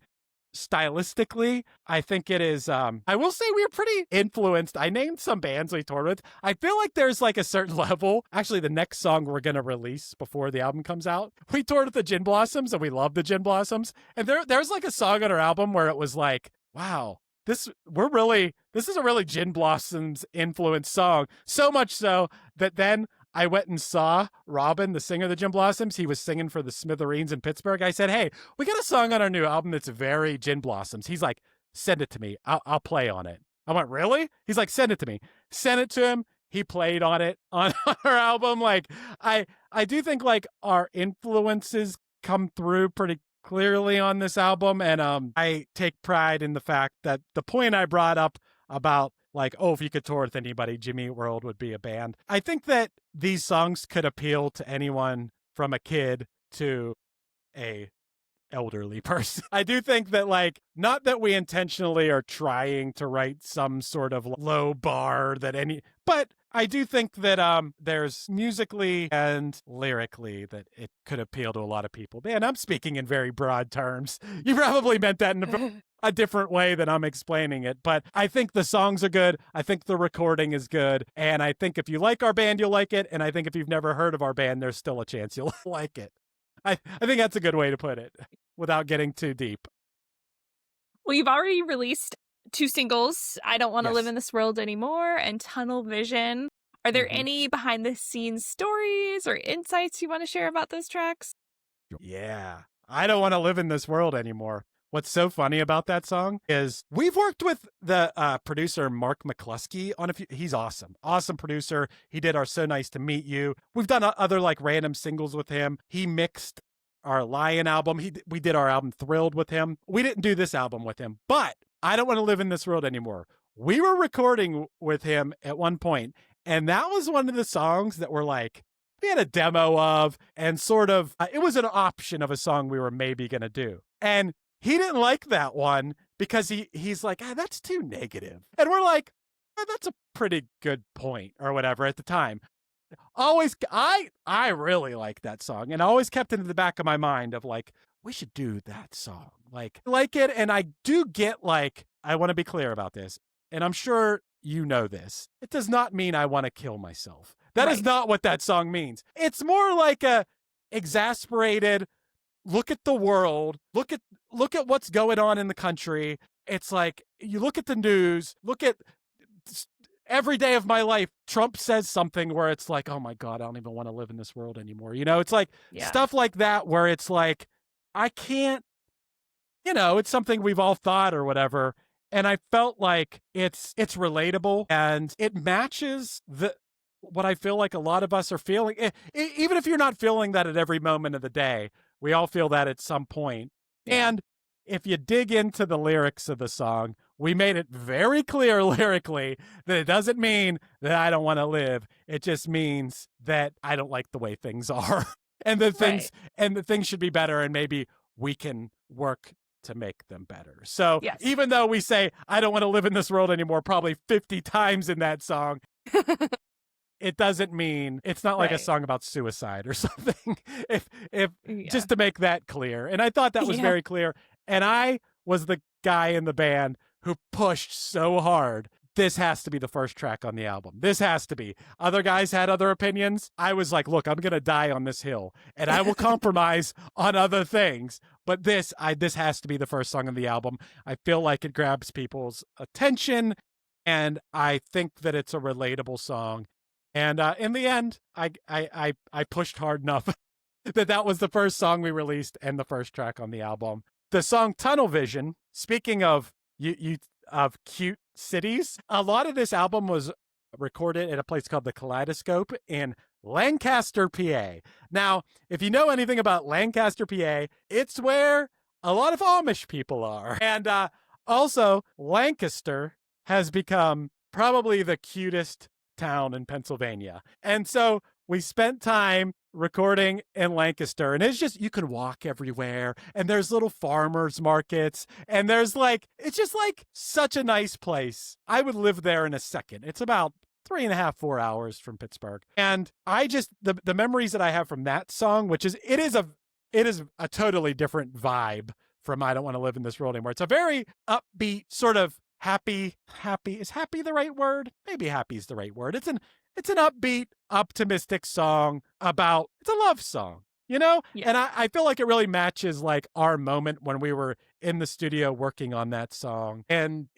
stylistically, I think it is, I will say we were pretty influenced. I named some bands we toured with. I feel like there's like a certain level. Actually, the next song we're going to release before the album comes out, we toured with the Gin Blossoms and we love the Gin Blossoms. And there's like a song on our album where it was like, wow, this is a really Gin Blossoms influenced song. So much so that then I went and saw Robin, the singer of the Gin Blossoms. He was singing for the Smithereens in Pittsburgh. I said, hey, we got a song on our new album that's very Gin Blossoms. He's like, send it to me. I'll play on it. I went, really? He's like, send it to me. Send it to him. He played on it on our album. Like, I do think like our influences come through pretty clearly on this album. And I take pride in the fact that the point I brought up about like, oh, if you could tour with anybody, Jimmy Eat World would be a band. I think that these songs could appeal to anyone from a kid to a elderly person. I do think that, like, not that we intentionally are trying to write some sort of low bar that but I do think that there's musically and lyrically that it could appeal to a lot of people. Man, I'm speaking in very broad terms. You probably meant that in a different way than I'm explaining it, but I think the songs are good. I think the recording is good, and I think if you like our band, you'll like it, and I think if you've never heard of our band, there's still a chance you'll like it. I think that's a good way to put it without getting too deep. Well, you've already released 2 singles, I Don't Want to Live Yes. in This World Anymore and Tunnel Vision. Are there any behind the scenes stories or insights you want to share about those tracks? Yeah. I Don't Want to Live in This World Anymore. What's so funny about that song is we've worked with the producer Mark McCluskey on a few. He's awesome. Awesome producer. He did our So Nice to Meet You. We've done other like random singles with him. He mixed our Lion album. We did our album Thrilled with him. We didn't do this album with him, but I Don't Want to Live in This World Anymore. We were recording with him at one point, and that was one of the songs that were like, we had a demo of, and sort of, it was an option of a song we were maybe going to do. And he didn't like that one because he's like, that's too negative. And we're like, that's a pretty good point or whatever at the time. Always, I really like that song and always kept it in the back of my mind of like, we should do that song. Like it. And I do get like, I want to be clear about this. And I'm sure you know this. It does not mean I want to kill myself. That is not what that song means. It's more like a exasperated, look at the world, look at what's going on in the country. It's like, you look at the news, look at every day of my life, Trump says something where it's like, oh my God, I don't even want to live in this world anymore. You know, it's like stuff like that where it's like, I can't, it's something we've all thought or whatever. And I felt like it's relatable and it matches what I feel like a lot of us are feeling. Even if you're not feeling that at every moment of the day, we all feel that at some point. Yeah. And if you dig into the lyrics of the song, we made it very clear lyrically that it doesn't mean that I don't want to live. It just means that I don't like the way things are and the things should be better. And maybe we can work to make them better. So even though we say, I don't want to live in this world anymore, probably 50 times in that song, it doesn't mean it's not like a song about suicide or something. if just to make that clear. And I thought that was very clear. And I was the guy in the band who pushed so hard. This has to be the first track on the album. This has to be. Other guys had other opinions. I was like, look, I'm going to die on this hill and I will compromise on other things. But this has to be the first song on the album. I feel like it grabs people's attention and I think that it's a relatable song. And in the end, I pushed hard enough that was the first song we released and the first track on the album. The song Tunnel Vision, speaking of of cute cities, a lot of this album was recorded at a place called the Kaleidoscope in Lancaster, PA. Now, if you know anything about Lancaster, PA, it's where a lot of Amish people are. And also, Lancaster has become probably the cutest town in Pennsylvania. And so we spent time recording in Lancaster, and it's just, you can walk everywhere, and there's little farmers markets, and there's like, it's just like such a nice place. I would live there in a second. It's about 3.5, 4 hours from Pittsburgh. And I just, the memories that I have from that song, which is, it is a totally different vibe from I Don't Want to Live in This World Anymore. It's a very upbeat, sort of happy. Is happy the right word? Maybe happy is the right word. It's an upbeat, optimistic song about, it's a love song, you know? Yeah. And I feel like it really matches like our moment when we were in the studio working on that song. And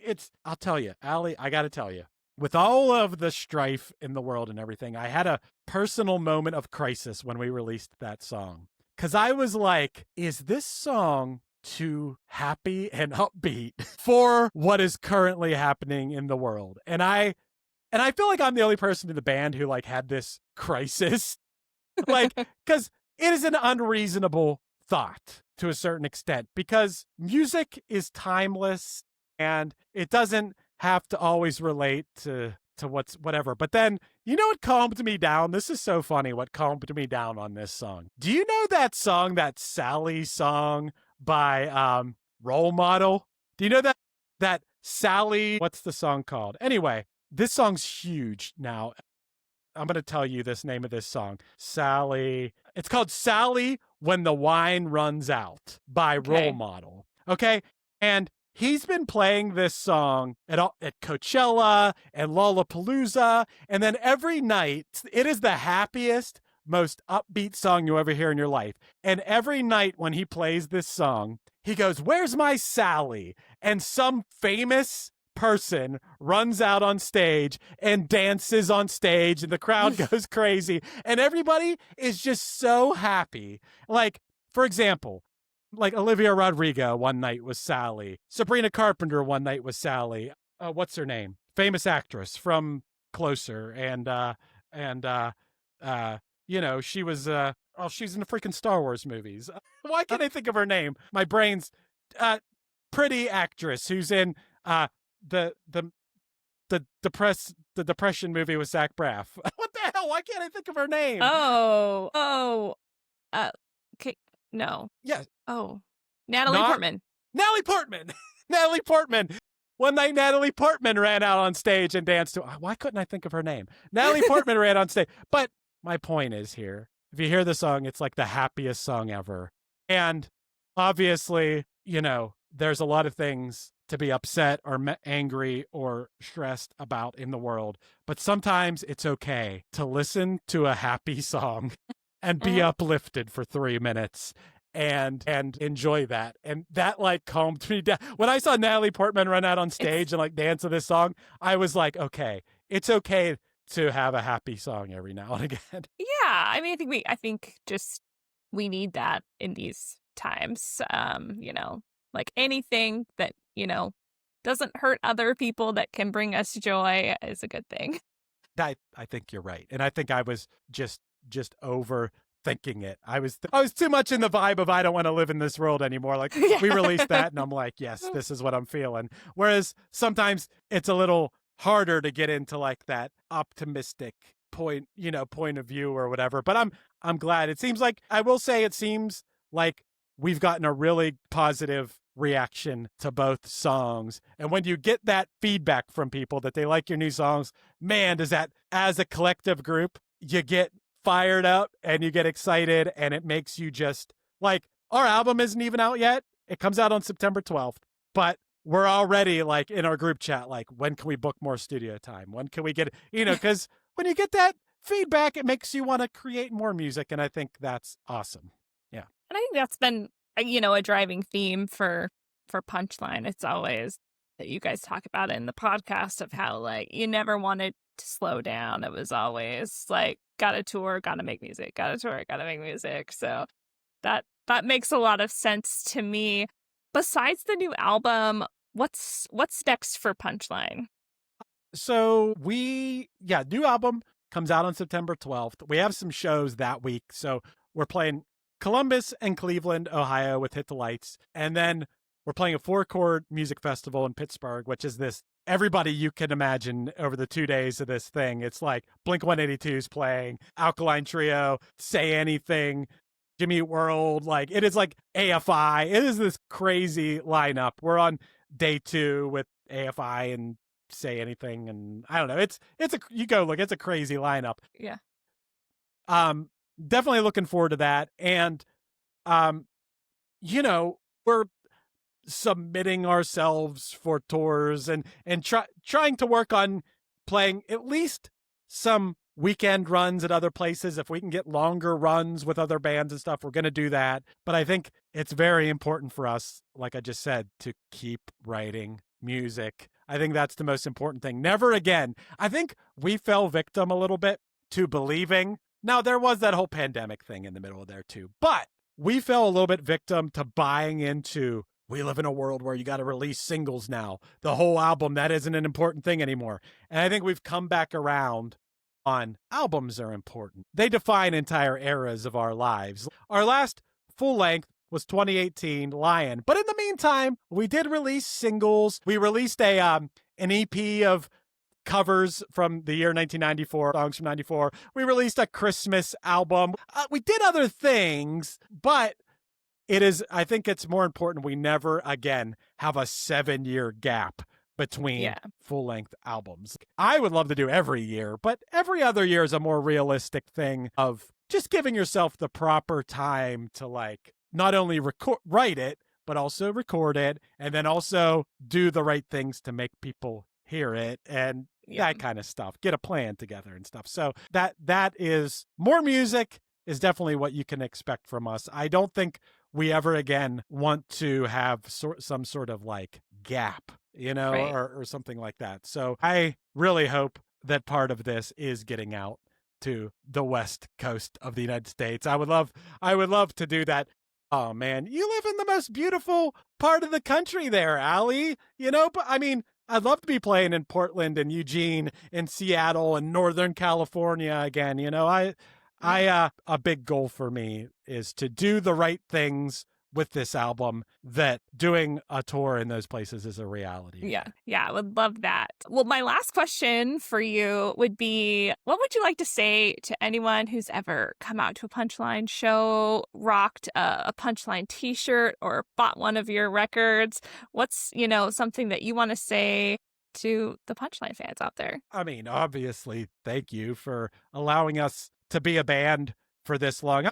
I'll tell you, Allie, I got to tell you, with all of the strife in the world and everything, I had a personal moment of crisis when we released that song. 'Cause I was like, is this song too happy and upbeat for what is currently happening in the world? And I feel like I'm the only person in the band who like had this crisis, like, because it is an unreasonable thought to a certain extent, because music is timeless and it doesn't have to always relate to what's whatever. But then, you know what calmed me down? This is so funny what calmed me down on this song. Do you know that song, that Sally song by Role Model? Do you know that Sally, what's the song called? Anyway, this song's huge now. I'm going to tell you this name of this song. Sally. It's called Sally When the Wine Runs Out by Role Model. Okay? And he's been playing this song at Coachella and Lollapalooza. And then every night, it is the happiest, most upbeat song you ever hear in your life. And every night when he plays this song, he goes, "Where's my Sally?" And some famous person runs out on stage and dances on stage, and the crowd goes crazy. And everybody is just so happy. Like, for example, like Olivia Rodrigo one night was Sally. Sabrina Carpenter one night was Sally. What's her name? Famous actress from Closer. And you know, she was, she's in the freaking Star Wars movies. Why can't I think of her name? My brain's, pretty actress who's in, the depression movie with Zach Braff. What the hell? Why can't I think of her name? Okay, no. Yes. Oh, Natalie Portman. Natalie Portman. Natalie Portman. One night, Natalie Portman ran out on stage and danced to. Why couldn't I think of her name? Natalie Portman ran on stage. But my point is here: if you hear the song, it's like the happiest song ever. And obviously, you know, there's a lot of things to be upset or angry or stressed about in the world. But sometimes it's okay to listen to a happy song and be uplifted for 3 minutes and enjoy that. And that like calmed me down. When I saw Natalie Portman run out on stage and like dance to this song, I was like, okay, it's okay to have a happy song every now and again. Yeah. I mean, I think just we need that in these times. You know, like anything that, you know, doesn't hurt other people that can bring us joy is a good thing. I think you're right. And I think I was just overthinking it. I was too much in the vibe of I don't want to live in this world anymore. Like we released that and I'm like, yes, this is what I'm feeling. Whereas sometimes it's a little harder to get into like that optimistic point of view or whatever. But I'm glad. It seems like we've gotten a really positive reaction to both songs. And when you get that feedback from people that they like your new songs, man, does that, as a collective group, you get fired up and you get excited, and it makes you just like, our album isn't even out yet. It comes out on September 12th, but we're already like in our group chat, like, when can we book more studio time? When can we get, because when you get that feedback, it makes you want to create more music. And I think that's awesome. Yeah. And I think that's been, a driving theme for Punchline. It's always that you guys talk about it in the podcast of how like you never wanted to slow down. It was always like, gotta tour, gotta make music, gotta tour, gotta make music. So that makes a lot of sense to me. Besides the new album, what's next for Punchline? So new album comes out on September 12th. We have some shows that week. So we're playing Columbus and Cleveland, Ohio with Hit the Lights. And then we're playing a 4-chord music festival in Pittsburgh, which is this everybody you can imagine over the 2 days of this thing. It's like Blink-182's playing, Alkaline Trio, Say Anything, Jimmy Eat World. Like, it is like AFI. It is this crazy lineup. We're on day 2 with AFI and Say Anything. And I don't know. It's a crazy lineup. Yeah. Definitely looking forward to that. And, we're submitting ourselves for tours and trying to work on playing at least some weekend runs at other places. If we can get longer runs with other bands and stuff, we're going to do that. But I think it's very important for us, like I just said, to keep writing music. I think that's the most important thing. Never again. I think we fell victim a little bit to believing. Now, there was that whole pandemic thing in the middle of there too, but we fell a little bit victim to buying into, we live in a world where you got to release singles now. The whole album, that isn't an important thing anymore. And I think we've come back around on albums are important. They define entire eras of our lives. Our last full length was 2018 Lion. But in the meantime, we did release singles. We released an an EP of covers from the year 1994, songs from 94. We released a Christmas album. We did other things, but I think it's more important we never again have a 7-year gap between full-length albums. I would love to do every year, but every other year is a more realistic thing of just giving yourself the proper time to like not only write it, but also record it, and then also do the right things to make people hear it and that kind of stuff. Get a plan together and stuff. So that is more music is definitely what you can expect from us. I don't think we ever again want to have some sort of like gap, or something like that. So I really hope that part of this is getting out to the West Coast of the United States. I would love to do that. Oh man, you live in the most beautiful part of the country there, Allie. But I mean, I'd love to be playing in Portland and Eugene and Seattle and Northern California again. A big goal for me is to do the right things with this album, that doing a tour in those places is a reality. Yeah, I would love that. Well, my last question for you would be, what would you like to say to anyone who's ever come out to a Punchline show, rocked a Punchline t-shirt, or bought one of your records? What's, something that you want to say to the Punchline fans out there? I mean, obviously, thank you for allowing us to be a band for this long.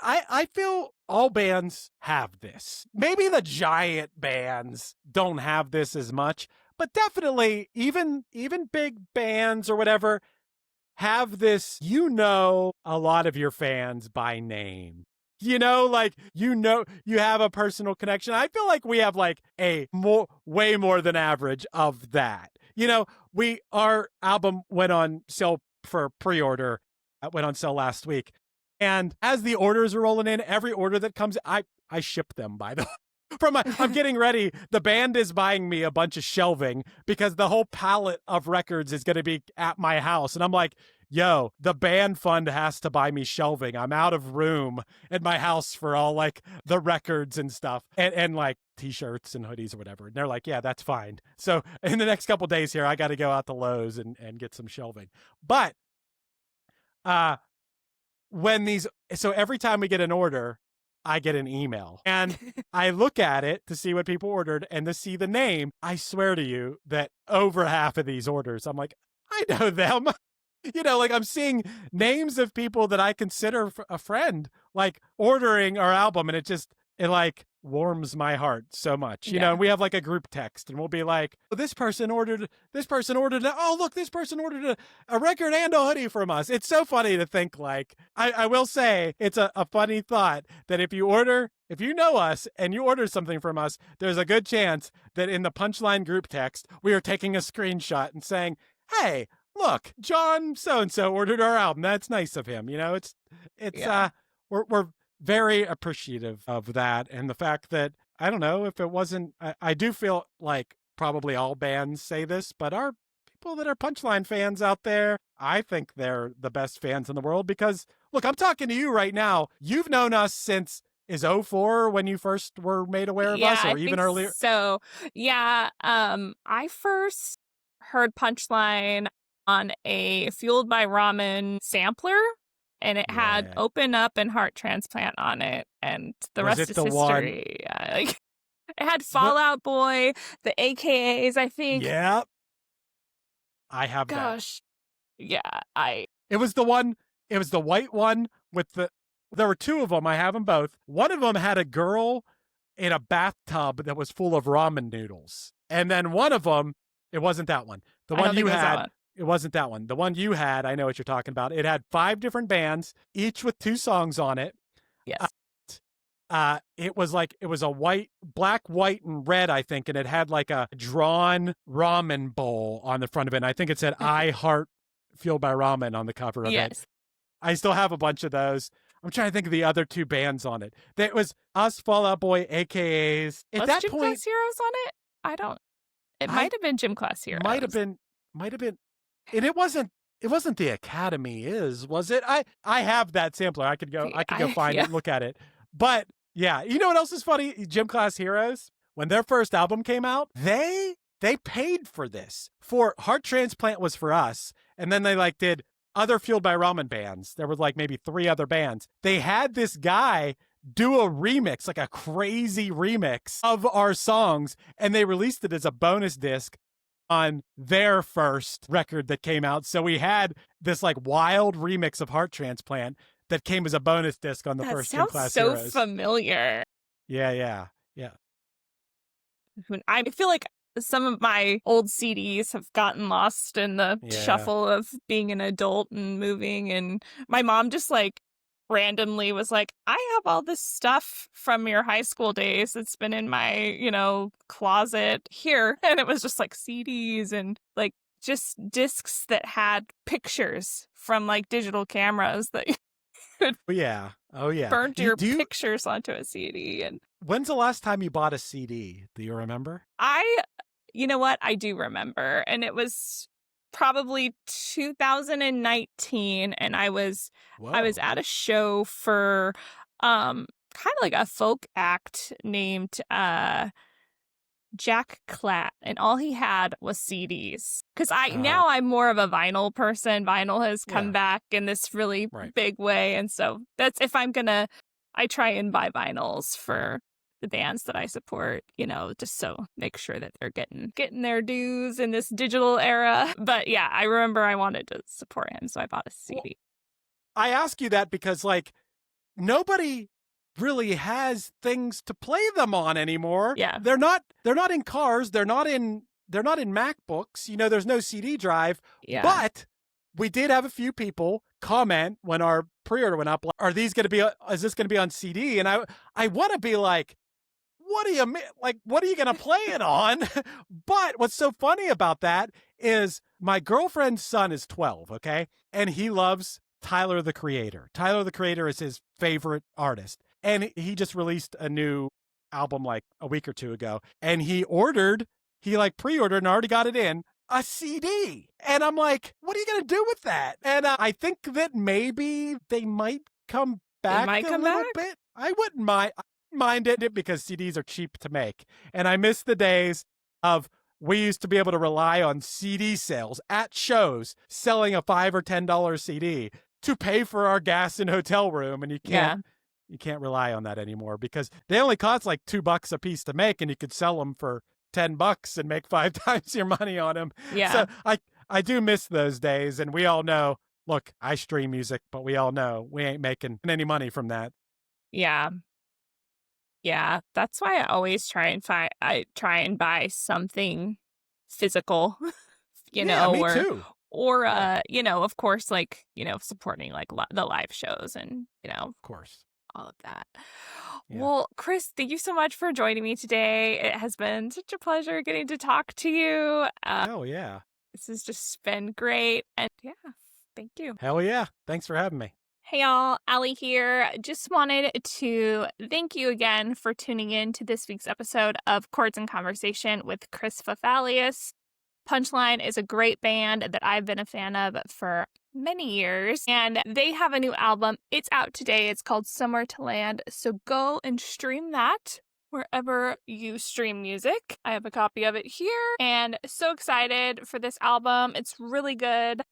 I feel all bands have this. Maybe the giant bands don't have this as much, but definitely even big bands or whatever have this, a lot of your fans by name. You have a personal connection. I feel like we have like way more than average of that. Our album went on sale for pre-order. It went on sale last week. And as the orders are rolling in, every order that comes, I ship them, by the way. I'm getting ready. The band is buying me a bunch of shelving because the whole pallet of records is going to be at my house. And I'm like, yo, the band fund has to buy me shelving. I'm out of room at my house for all like the records and stuff and like t-shirts and hoodies or whatever. And they're like, yeah, that's fine. So in the next couple days here, I got to go out to Lowe's and get some shelving. But, so every time we get an order, I get an email and I look at it to see what people ordered and to see the name. I swear to you that over half of these orders, I'm like, I know them. I'm seeing names of people that I consider a friend, like ordering our album, and it like warms my heart so much. And we have like a group text and we'll be like, this person ordered, oh, look, this person ordered a record and a hoodie from us. It's so funny to think like, I will say it's a funny thought that if you know us and you order something from us, there's a good chance that in the Punchline group text, we are taking a screenshot and saying, hey, look, John so-and-so ordered our album. That's nice of him. We're very appreciative of that. And the fact that, I don't know, if it wasn't, I do feel like probably all bands say this, but our people that are Punchline fans out there, I think they're the best fans in the world because, look, I'm talking to you right now. You've known us since, is 04 when you first were made aware of us, or even earlier? So, I first heard Punchline on a Fueled by Ramen sampler. And it had Open Up and Heart Transplant on it. And the rest is history. It had Fall Out Boy, the AKAs, I think. Yeah. I have that. Gosh. Yeah. It was the white one with there were two of them. I have them both. One of them had a girl in a bathtub that was full of ramen noodles. And then one of them, it wasn't that one. The one you had. It wasn't that one. The one you had, I know what you're talking about. It had 5 different bands, each with 2 songs on it. Yes. It was a black, white, and red, I think, and it had like a drawn ramen bowl on the front of it. And I think it said I Heart Fueled by Ramen on the cover of it. I still have a bunch of those. I'm trying to think of the other 2 bands on it. It was us, Fall Out Boy, AKAs. At that Gym Class Heroes on it? I don't. It might have been Gym Class Heroes. Might have been. And it wasn't the Academy, was it? I have that sampler. I could go find it and look at it. But yeah, you know what else is funny? Gym Class Heroes, when their first album came out, they they paid for this. For Heart Transplant was for us, and then they like did other Fueled by Ramen bands. There was like maybe 3 other bands. They had this guy do a remix, like a crazy remix of our songs, and they released it as a bonus disc on their first record that came out. So we had this like wild remix of Heart Transplant that came as a bonus disc on the first Gym Class That sounds so Heroes. familiar. Yeah. I feel like some of my old CDs have gotten lost in the shuffle of being an adult and moving. And my mom just like randomly was like, I have all this stuff from your high school days that's been in my, closet here. And it was just like CDs and like just discs that had pictures from like digital cameras that you could burn your pictures onto a CD. And when's the last time you bought a CD? Do you remember? You know what? I do remember. And it was probably 2019. And I was at a show for kind of like a folk act named Jack Klatt, and all he had was CDs. Because now I'm more of a vinyl person. Vinyl has come back in this really big way. And so that's if I'm gonna I try and buy vinyls for the bands that I support, just so make sure that they're getting their dues in this digital era. But yeah, I remember I wanted to support him, so I bought a CD. Well, I ask you that because like nobody really has things to play them on anymore. Yeah. They're not in cars, they're not in MacBooks, there's no CD drive. Yeah. But we did have a few people comment when our pre-order went up, is this going to be on CD? And I want to be like, what are you going to play it on? But what's so funny about that is my girlfriend's son is 12, okay? And he loves Tyler, the Creator. Tyler, the Creator is his favorite artist. And he just released a new album like a week or 2 ago. And he pre-ordered and already got it in, a CD. And I'm like, what are you going to do with that? And I think that maybe they might come back a little bit. I wouldn't mind it because CDs are cheap to make. And I miss the days of we used to be able to rely on CD sales at shows, selling a $5 or $10 CD to pay for our gas and hotel room. And you can't rely on that anymore because they only cost like $2 a piece to make, and you could sell them for $10 and make 5 times your money on them. Yeah. So I do miss those days. And we all know, look, I stream music, but we all know we ain't making any money from that. Yeah. Yeah. That's why I always try and buy something physical, Me too. Or, of course, like, supporting like the live shows and, of course, all of that. Yeah. Well, Chris, thank you so much for joining me today. It has been such a pleasure getting to talk to you. Oh, yeah. This has just been great. And yeah, thank you. Hell yeah. Thanks for having me. Hey y'all, Allie here. Just wanted to thank you again for tuning in to this week's episode of Chords and Conversation with Chris Fafalios. Punchline is a great band that I've been a fan of for many years, and they have a new album. It's out today. It's called Somewhere to Land, so go and stream that wherever you stream music. I have a copy of it here, and so excited for this album. It's really good,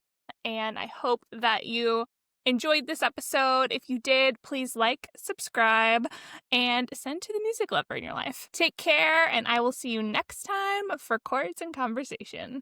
and I hope that you enjoyed this episode. If you did, please like, subscribe, and send to the music lover in your life. Take care, and I will see you next time for Chords and Conversation.